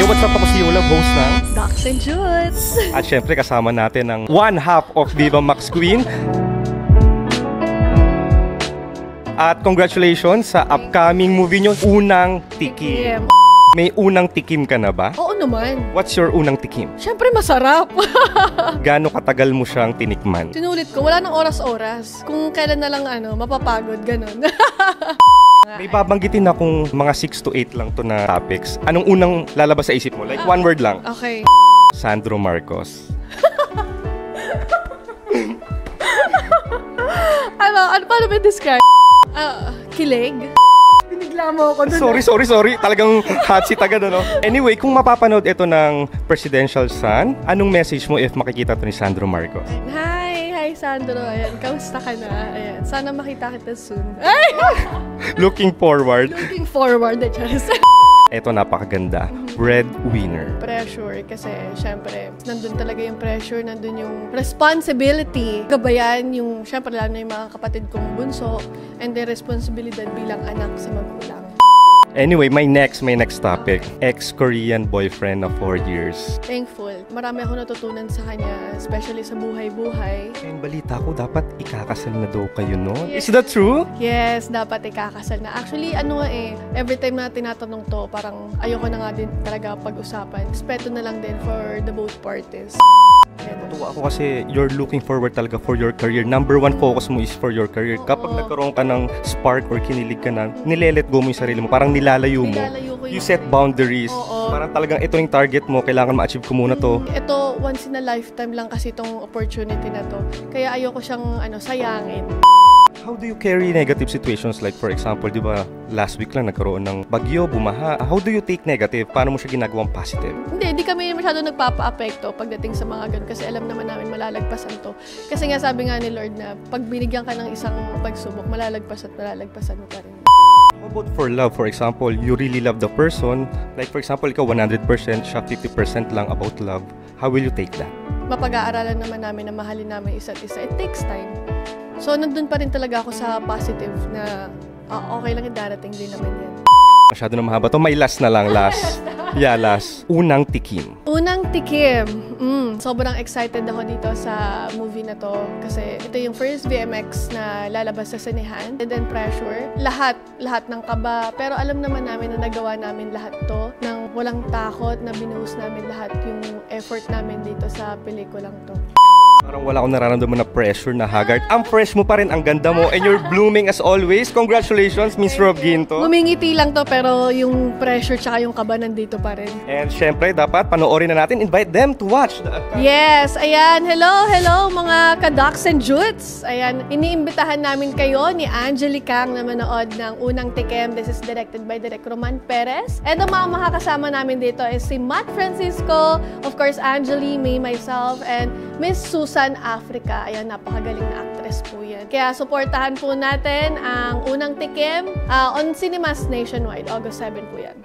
Yo, what's up? Ako si Yola, host ng Docs and Jutes. At syempre kasama natin ang one half of Viva Max Queen. At congratulations sa upcoming movie nyo, Unang Tikim. May unang tikim ka na ba? Oo naman. What's your unang tikim? Siyempre masarap. Gaano katagal mo siyang tinikman? Sinulit ko, wala nang oras-oras. Kung kailan na lang mapapagod, ganun. May babanggitin akong mga 6 to 8 lang to na topics. Anong unang lalabas sa isip mo? Like one word lang. Okay. Sandro Marcos. Paano ba describe? Kilig? Binigla mo ako dun. Sorry. Talagang hot seat agad, ano? Anyway, kung mapapanood ito ng Presidential Son, anong message mo if makikita to ni Sandro Marcos? Hi Sandro. Ayan, kamusta ka na? Ayan, sana makita kita soon. Ay! Looking forward. Looking forward. Ito, napakaganda. Breadwinner. Pressure kasi syempre nandun talaga yung pressure, nandun yung responsibility. Gabayan yung syempre lalo na yung mga kapatid kong bunso and the responsibilidad bilang anak sa magulang. Anyway, my next topic. Ex-Korean boyfriend of 4 years. Thankful. Marami ako natutunan sa kanya, especially sa buhay-buhay. Yung balita ko, dapat ikakasal na daw kayo, no? Is that true? Yes, dapat ikakasal na. Actually, every time na tinatanong to, parang ayoko na nga din talaga pag-usapan. Respeto na lang din for the both parties. Natuwa ako kasi you're looking forward talaga for your career. Number one focus mo is for your career. Kapag nagkaroon ka ng spark or kinilig ka na, nilelet go mo yung sarili mo. Parang nilalayo mo. You set boundaries. Parang talagang ito yung target mo. Kailangan ma-achieve ko muna to. Ito, once in a lifetime lang kasi itong opportunity na to. Kaya ayoko siyang sayangin. How do you carry negative situations? Like for example, di ba, last week lang nagkaroon ng bagyo, bumaha. How do you take negative? Paano mo siya ginagawang positive? Hindi kami masyado nagpapa-apekto pagdating sa mga ganun kasi alam naman namin malalagpasan to. Kasi nga sabi nga ni Lord na pag binigyan ka ng isang pagsubok, malalagpasan mo pa rin. How about for love? For example, you really love the person. Like for example, ikaw 100%, siya 50% lang about love. How will you take that? Mapag-aaralan naman namin na mahalin namin isa't isa. It takes time. So, nandun pa rin talaga ako sa positive na okay lang yung darating din naman yan. Masyado na mahaba to. May last na lang. Last. Yeah, last. Unang tikim. Unang tikim. Sobrang excited ako dito sa movie na to kasi ito yung first VMX na lalabas sa sinehan. And then pressure. Lahat ng kaba. Pero alam naman namin na nagawa namin lahat to ng walang takot na binuhos namin lahat yung effort namin dito sa pelikulang to. Parang wala akong nararamdaman na pressure, na haggard. Ang fresh mo pa rin, ang ganda mo, and you're blooming as always. Congratulations, Miss Rob Ginto. Ngumingiti lang to, pero yung pressure tsaka yung kaba nandito pa rin. And syempre, dapat panoorin na natin. Invite them to watch. Yes, ayan. Hello, mga ka-Docs and Jutes. Ayan, iniimbitahan namin kayo ni Angeli Kang na manood ng Unang Tikim. This is directed by Direk Roman Perez. And ang mga makakasama namin dito is si Matt Francisco, of course, Angeli, May, myself, and Miss Susan Africa. Ayan, napakagaling na actress po yan. Kaya supportahan po natin ang Unang Tikim on Cinemas nationwide. August 7 po yan.